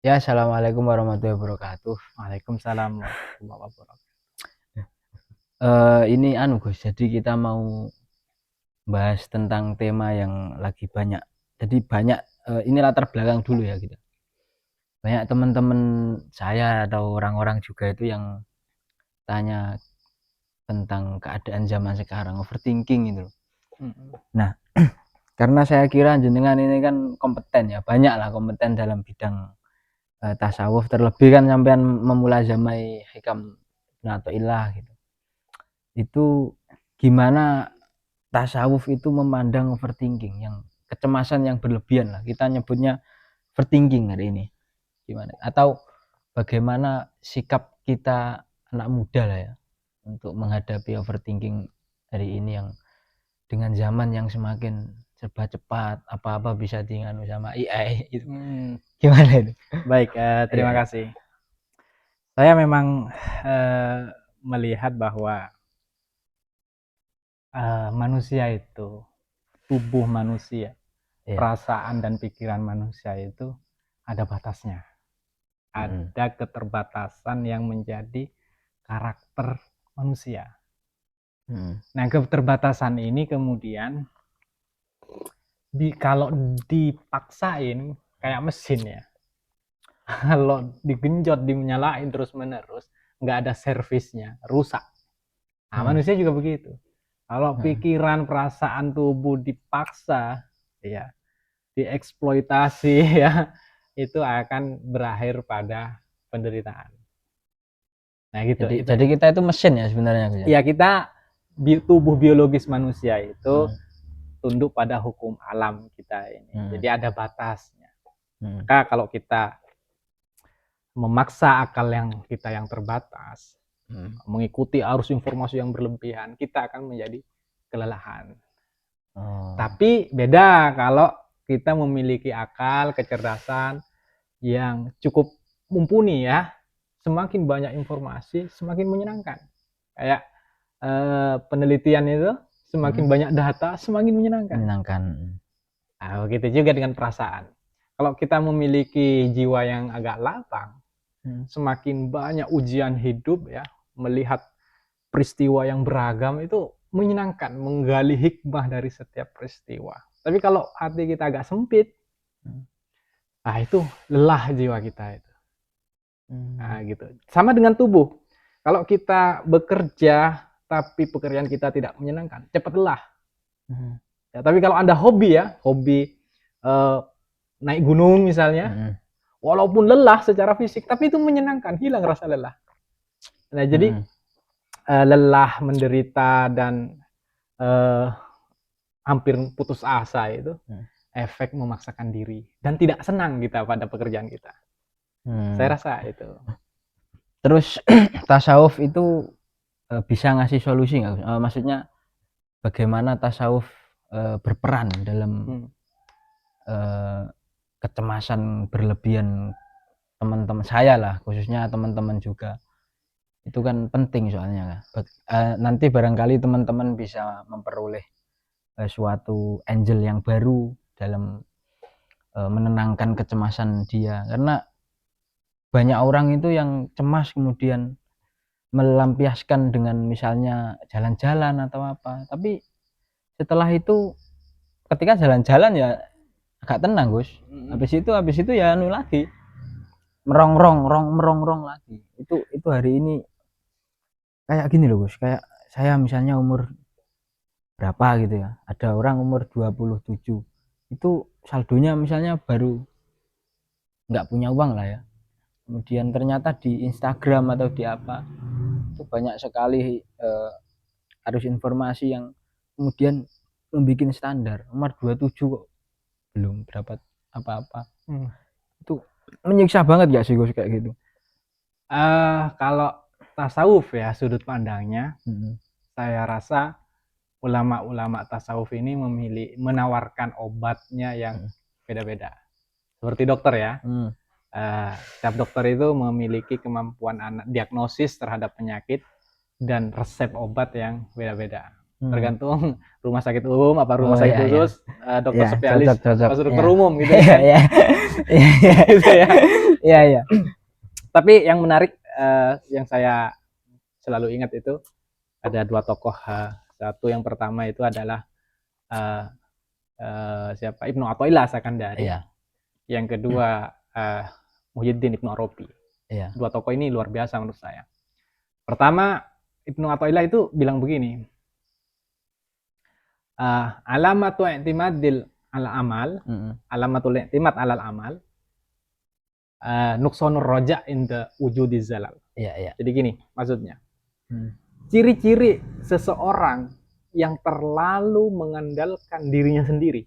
Ya, assalamualaikum warahmatullahi wabarakatuh. Waalaikumsalam warahmatullahi wabarakatuh. Ini Gus, jadi kita mau bahas tentang tema yang lagi banyak. Jadi banyak, ini latar belakang dulu ya gitu. Banyak teman-teman saya atau orang-orang juga itu yang tanya tentang keadaan zaman sekarang, overthinking gitu. Mhm. Nah, karena saya kira jenengan ini kan kompeten ya, banyak lah kompeten dalam bidang tasawuf, terlebih kan sampean memulazamai hikam Ibnu gitu. Itu gimana tasawuf itu memandang overthinking, yang kecemasan yang berlebihan lah, kita nyebutnya overthinking hari ini, gimana? Atau bagaimana sikap kita anak muda lah ya untuk menghadapi overthinking hari ini yang dengan zaman yang semakin serba cepat, apa-apa bisa diinganu sama AI itu. Hmm, Gimana itu? baik, Iya, terima kasih. Saya memang melihat bahwa manusia itu, tubuh manusia, iya. perasaan dan pikiran manusia itu ada batasnya. Mm-mm. Ada keterbatasan yang menjadi karakter manusia. Mm-mm. Nah, keterbatasan ini kemudian kalau dipaksain kayak mesin ya. Kalau digenjot, dinyalain terus-menerus, nggak ada servisnya, rusak. Nah, Mm. manusia juga begitu. Kalau Mm. pikiran, perasaan, tubuh dipaksa, ya, dieksploitasi, ya, itu akan berakhir pada penderitaan. Nah, gitu. jadi Itu. jadi kita itu mesin ya sebenarnya Gus ya. Ya, kita tubuh biologis manusia itu Mm. tunduk pada hukum alam kita ini. Mm. Jadi ada batasnya. Mm. Maka kalau kita memaksa akal yang terbatas, Mm. mengikuti arus informasi yang berlebihan, kita akan menjadi kelelahan. Oh. Tapi beda kalau kita memiliki akal, kecerdasan yang cukup mumpuni ya. Semakin banyak informasi, semakin menyenangkan. Kayak penelitian itu, semakin Mm. banyak data, semakin menyenangkan. Menyenangkan. Nah, begitu juga dengan perasaan. Kalau kita memiliki jiwa yang agak lapang, Mm. semakin banyak ujian hidup ya, melihat peristiwa yang beragam itu menyenangkan, menggali hikmah dari setiap peristiwa. Tapi kalau hati kita agak sempit, Mm. nah itu lelah jiwa kita itu. Nah, Mm. gitu. Sama dengan tubuh. Kalau kita bekerja tapi pekerjaan kita tidak menyenangkan, cepat lelah. Mm. Ya, tapi kalau Anda hobi ya, hobi eh, naik gunung misalnya, Mm. walaupun lelah secara fisik, tapi itu menyenangkan, hilang rasa lelah. Nah, jadi Mm. lelah, menderita dan eh, hampir putus asa itu Mm. efek memaksakan diri dan tidak senang kita pada pekerjaan kita. Saya Mm. rasa itu. Terus tasawuf itu bisa ngasih solusi nggak? Maksudnya bagaimana tasawuf berperan dalam Hmm. eh, kecemasan berlebihan teman-teman saya lah, khususnya teman-teman juga. Itu kan penting soalnya. Nanti barangkali teman-teman bisa memperoleh suatu angel yang baru dalam menenangkan kecemasan dia, karena banyak orang itu yang cemas kemudian melampiaskan dengan misalnya jalan-jalan atau apa, tapi setelah itu ketika jalan-jalan ya agak tenang Gus, habis itu ya anu lagi, merongrong lagi. Itu hari ini kayak gini loh Gus, kayak saya misalnya umur berapa gitu ya, ada orang umur 27 itu saldonya misalnya baru nggak punya uang lah ya, kemudian ternyata di Instagram atau di apa itu banyak sekali arus informasi yang kemudian membuat standar umur 27 kok belum dapat apa-apa. Hmm. Itu menyiksa banget gak sih Gus kayak gitu? Kalau tasawuf ya sudut pandangnya, Hmm. saya rasa ulama-ulama tasawuf ini menawarkan obatnya yang Hmm. beda-beda. Seperti dokter ya. Hmm. Setiap dokter itu memiliki kemampuan diagnosis terhadap penyakit dan resep obat yang beda-beda. tergantung rumah sakit umum apa rumah Oh, sakit iya, iya. khusus, dokter Ya, spesialis cocok. atau dokter Ya. umum gitu ya kan. Iya, iya. Gitu ya. Iya, iya. Tapi yang menarik yang saya selalu ingat itu ada dua tokoh. Satu yang pertama itu adalah siapa, Ibnu Athaillah Sakandari. Iya. Yang kedua Muhyiddin Ibnu Arabi. Iya. Dua tokoh ini luar biasa menurut saya. Pertama, Ibnu Athaillah itu bilang begini, alamatul i'timadil ala amal, alamatul i'timad alal amal, nuqsanur roja inda wujudiz zalal. Iya, iya. Jadi gini maksudnya. Ciri-ciri seseorang yang terlalu mengandalkan dirinya sendiri.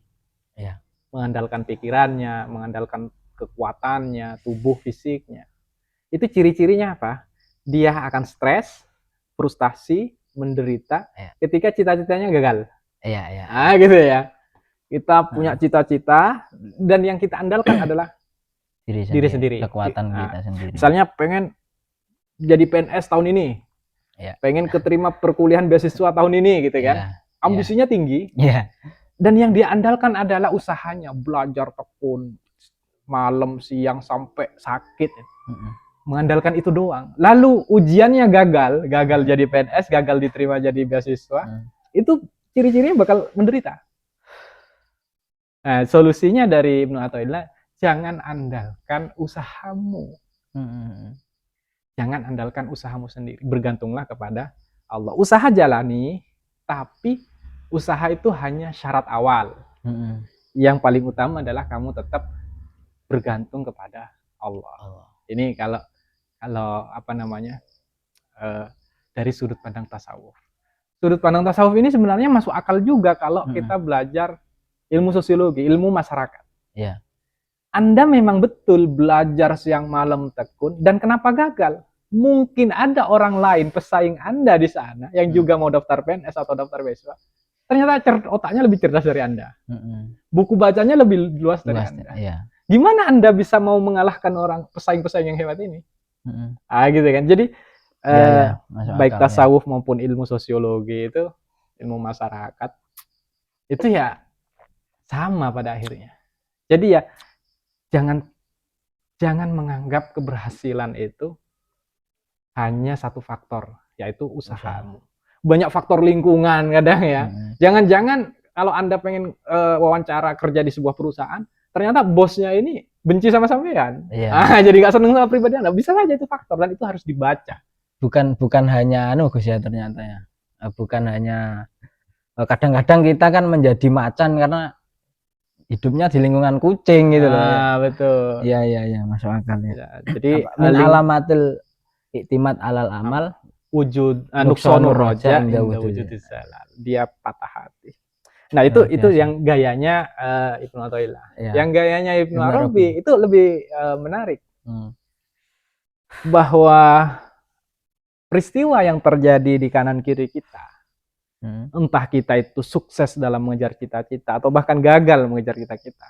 Iya. Mengandalkan pikirannya, mengandalkan kekuatannya, tubuh fisiknya. Itu ciri-cirinya apa? Dia akan stres, frustasi, menderita ketika cita-citanya gagal. Iya, iya. Gitu ya. Kita punya cita-cita dan yang kita andalkan adalah diri sendiri. Kekuatan kita sendiri. Misalnya pengen jadi PNS tahun ini. Ya. Pengen keterima perkuliahan beasiswa tahun ini gitu kan. Ya. Ambisinya tinggi. Ya. Dan yang dia andalkan adalah usahanya, belajar tekun malam siang sampai sakit. Mengandalkan itu doang. Lalu ujiannya gagal jadi PNS, gagal diterima jadi beasiswa. Itu ciri-cirinya bakal menderita. Nah, solusinya dari Ibnu Athaillah, jangan andalkan usahamu. Jangan andalkan usahamu sendiri. Bergantunglah kepada Allah. Usaha jalani, tapi usaha itu hanya syarat awal. Yang paling utama adalah kamu tetap bergantung kepada Allah. Ini kalau apa namanya, dari sudut pandang tasawuf. Sudut pandang tasawuf ini sebenarnya masuk akal juga kalau kita belajar ilmu sosiologi, ilmu masyarakat. Yeah. Anda memang betul belajar siang malam tekun, dan kenapa gagal? Mungkin ada orang lain pesaing Anda di sana yang juga mau daftar PNS atau daftar beasiswa. Ternyata otaknya lebih cerdas dari Anda. Buku bacanya lebih luas dari Anda. Yeah. Gimana Anda bisa mau mengalahkan orang pesaing-pesaing yang hebat ini? Gitu kan. Jadi baik tasawuf maupun ilmu sosiologi itu, ilmu masyarakat, itu ya sama pada akhirnya. Jadi ya jangan menganggap keberhasilan itu hanya satu faktor, yaitu usahamu. Banyak faktor lingkungan kadang ya. Jangan-jangan kalau Anda pengen wawancara kerja di sebuah perusahaan, ternyata bosnya ini benci sama sampean. Jadi nggak seneng sama pribadi Anda. Bisa saja itu faktor, dan itu harus dibaca. Bukan hanya Gus ya, ternyata ya. Bukan hanya, kadang-kadang kita kan menjadi macan karena hidupnya di lingkungan kucing gitu loh. Betul. Iya, masuk akal ya. Jadi min alamatil i'timad alal amal wujud nuqsanur roja inda wujudis zalal. Dia patah hati. Nah, itu yang gayanya Ibnu Athaillah. Yang gayanya Ibnu Arabi itu lebih menarik. Bahwa peristiwa yang terjadi di kanan kiri kita, entah kita itu sukses dalam mengejar cita-cita atau bahkan gagal mengejar cita-cita,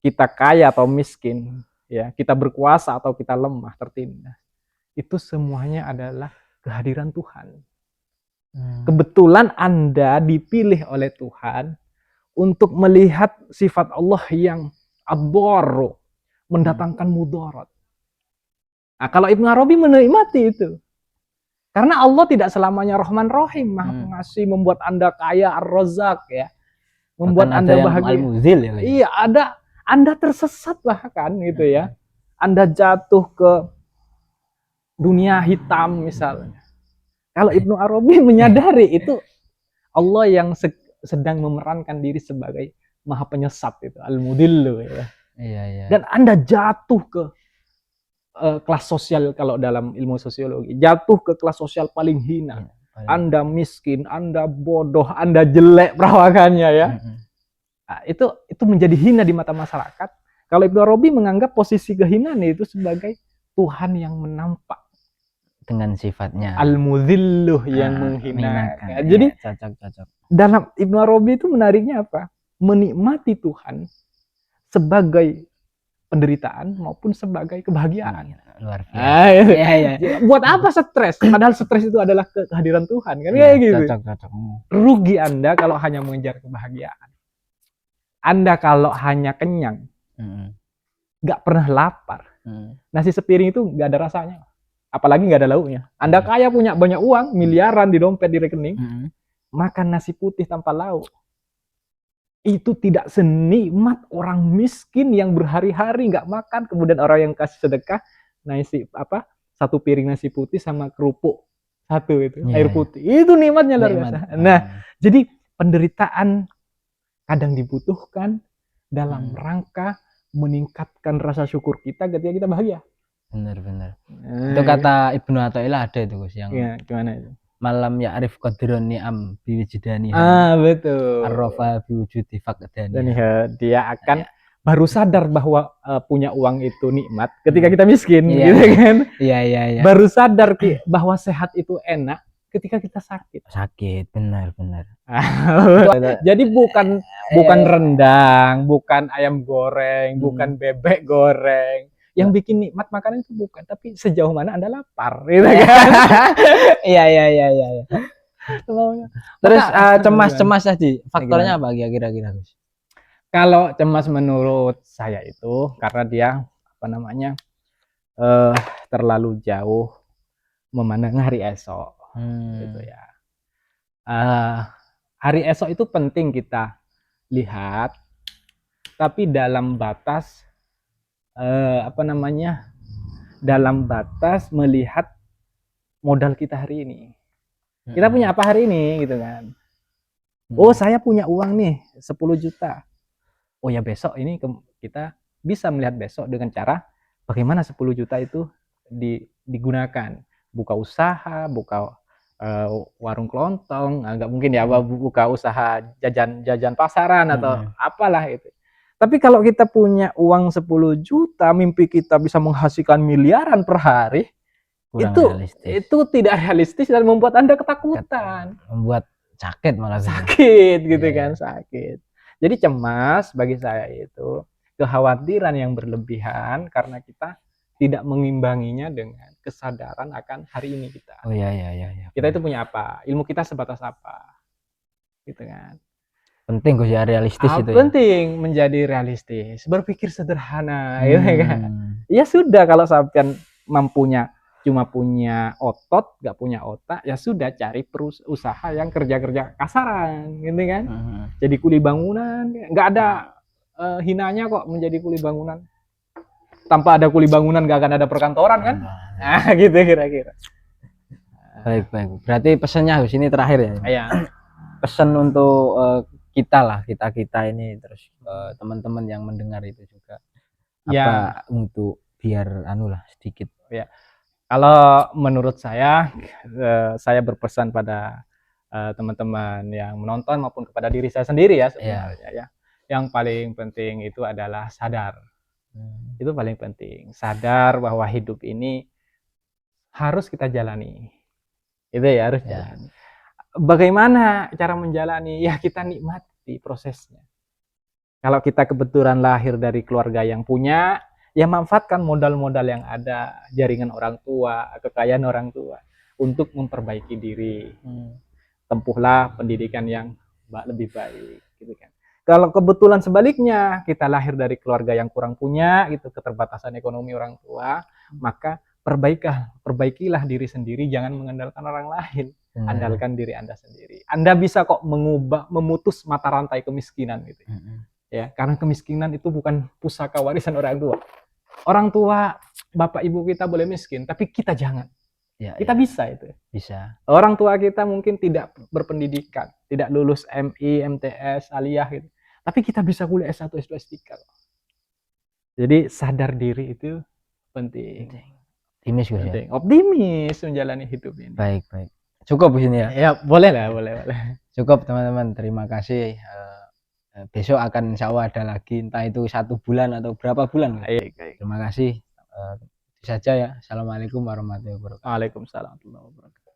kita kaya atau miskin, ya, kita berkuasa atau kita lemah tertindas, itu semuanya adalah kehadiran Tuhan. Kebetulan Anda dipilih oleh Tuhan untuk melihat sifat Allah yang ad-dharr, mendatangkan mudarat. Nah, kalau Ibnu Arabi menikmati itu. Karena Allah tidak selamanya Rahman Rahim, Maha Pengasih, membuat Anda kaya, Ar-Razzaq, ya. Membuat Anda bahagia. Al-Muzil, ya, iya, Anda tersesat bahkan gitu ya. Anda jatuh ke dunia hitam misalnya. Kalau Ibnu Arabi menyadari itu Allah yang sedang memerankan diri sebagai Maha Penyesat, itu Al-Mudillu, ya. Iya. Dan Anda jatuh ke kelas sosial, kalau dalam ilmu sosiologi, jatuh ke kelas sosial paling hina. Anda miskin, Anda bodoh, Anda jelek perawakannya, ya. Nah, itu menjadi hina di mata masyarakat. Kalau Ibnu Arabi menganggap posisi kehinaan itu sebagai Tuhan yang menampak dengan sifatnya Al-Mudhilluh, yang menghinakan. Jadi cocok. Dalam Ibnu Arabi itu menariknya apa? Menikmati Tuhan sebagai penderitaan maupun sebagai kebahagiaan. Luar biasa. Ah, iya. Iya, iya. Buat apa stres? Padahal stres itu adalah kehadiran Tuhan kan Iya, kayak gitu. cocok. Rugi Anda kalau hanya mengejar kebahagiaan. Anda kalau hanya kenyang, nggak pernah lapar, nasi sepiring itu nggak ada rasanya, apalagi nggak ada lauknya. Anda kaya punya banyak uang, miliaran di dompet, di rekening, makan nasi putih tanpa lauk, itu tidak senikmat orang miskin yang berhari-hari nggak makan, kemudian orang yang kasih sedekah nasi satu piring nasi putih sama kerupuk satu itu air putih, itu nikmatnya luar biasa. Nah, jadi penderitaan kadang dibutuhkan dalam rangka meningkatkan rasa syukur kita ketika kita bahagia. Benar. Itu kata Ibnu Athaillah ada itu Gus, yang gimana itu? Malam ya'rif qadron ni'am biwijidani. Betul. Arrafa biwujudi faqdani. Dan dia akan baru sadar bahwa punya uang itu nikmat ketika kita miskin, gitu kan? Iya. Baru sadar bahwa sehat itu enak ketika kita sakit. Benar. Jadi bukan rendang, bukan ayam goreng, bukan bebek goreng yang bikin nikmat makanan itu, bukan, tapi sejauh mana Anda lapar, gitu kan? Iya. Terus cemas tadi, faktornya apa kira-kira Gus? Kalau cemas menurut saya itu karena dia terlalu jauh memandang hari esok, gitu ya. Hari esok itu penting kita lihat, tapi dalam batas dalam batas melihat modal kita hari ini. Kita punya apa hari ini, gitu kan? Oh, saya punya uang nih 10 juta. Oh ya, besok ini kita bisa melihat besok dengan cara bagaimana 10 juta itu digunakan. Buka usaha, buka warung kelontong, nggak mungkin ya, buka usaha jajan pasaran atau apalah itu. Tapi kalau kita punya uang 10 juta, mimpi kita bisa menghasilkan miliaran per hari, itu tidak realistis dan membuat Anda ketakutan. Membuat sakit malah. Sakit gitu kan, sakit. Jadi cemas bagi saya itu kekhawatiran yang berlebihan karena kita tidak mengimbanginya dengan kesadaran akan hari ini kita. Oh iya. Kita itu punya apa? Ilmu kita sebatas apa? Gitu kan. Penting Gus ya, realistis itu. Penting menjadi realistis, berpikir sederhana, gitu kan. Ya sudah, kalau sampean cuma punya otot, nggak punya otak, ya sudah, cari usaha yang kerja kasaran, gitu kan. Jadi kuli bangunan, nggak ada hinanya kok menjadi kuli bangunan. Tanpa ada kuli bangunan nggak akan ada perkantoran kan. Nah, gitu kira-kira. Baik. Berarti pesannya Gus ini terakhir ya. Iya. Pesan untuk kita ini, terus teman-teman yang mendengar itu juga. Apa untuk biar sedikit. Ya. Kalau menurut saya berpesan pada teman-teman yang menonton maupun kepada diri saya sendiri ya sebenarnya ya. Yang paling penting itu adalah sadar. Itu paling penting. Sadar bahwa hidup ini harus kita jalani. Itu ya, harus jalani. Bagaimana cara menjalani? Ya kita nikmati prosesnya. Kalau kita kebetulan lahir dari keluarga yang punya, ya manfaatkan modal-modal yang ada, jaringan orang tua, kekayaan orang tua untuk memperbaiki diri. Tempuhlah pendidikan yang lebih baik, gitu kan. Kalau kebetulan sebaliknya kita lahir dari keluarga yang kurang punya, gitu, keterbatasan ekonomi orang tua, maka perbaikilah diri sendiri, jangan mengandalkan orang lain. Andalkan diri Anda sendiri. Anda bisa kok memutus mata rantai kemiskinan, gitu. Ya, karena kemiskinan itu bukan pusaka warisan orang tua. Orang tua, bapak ibu kita boleh miskin, tapi kita jangan. Kita bisa itu. Bisa. Orang tua kita mungkin tidak berpendidikan, tidak lulus MI, MTS, aliyah gitu. Tapi kita bisa kuliah S1, S2, S3. Jadi sadar diri itu penting. Optimis menjalani hidup ini. Baik. Cukup di sini ya? Ya, boleh. Cukup teman-teman, terima kasih. Besok akan insya Allah ada lagi, entah itu 1 bulan atau berapa bulan. Baik. Terima kasih. Itu saja ya. Assalamualaikum warahmatullahi wabarakatuh. Waalaikumsalam warahmatullahi wabarakatuh.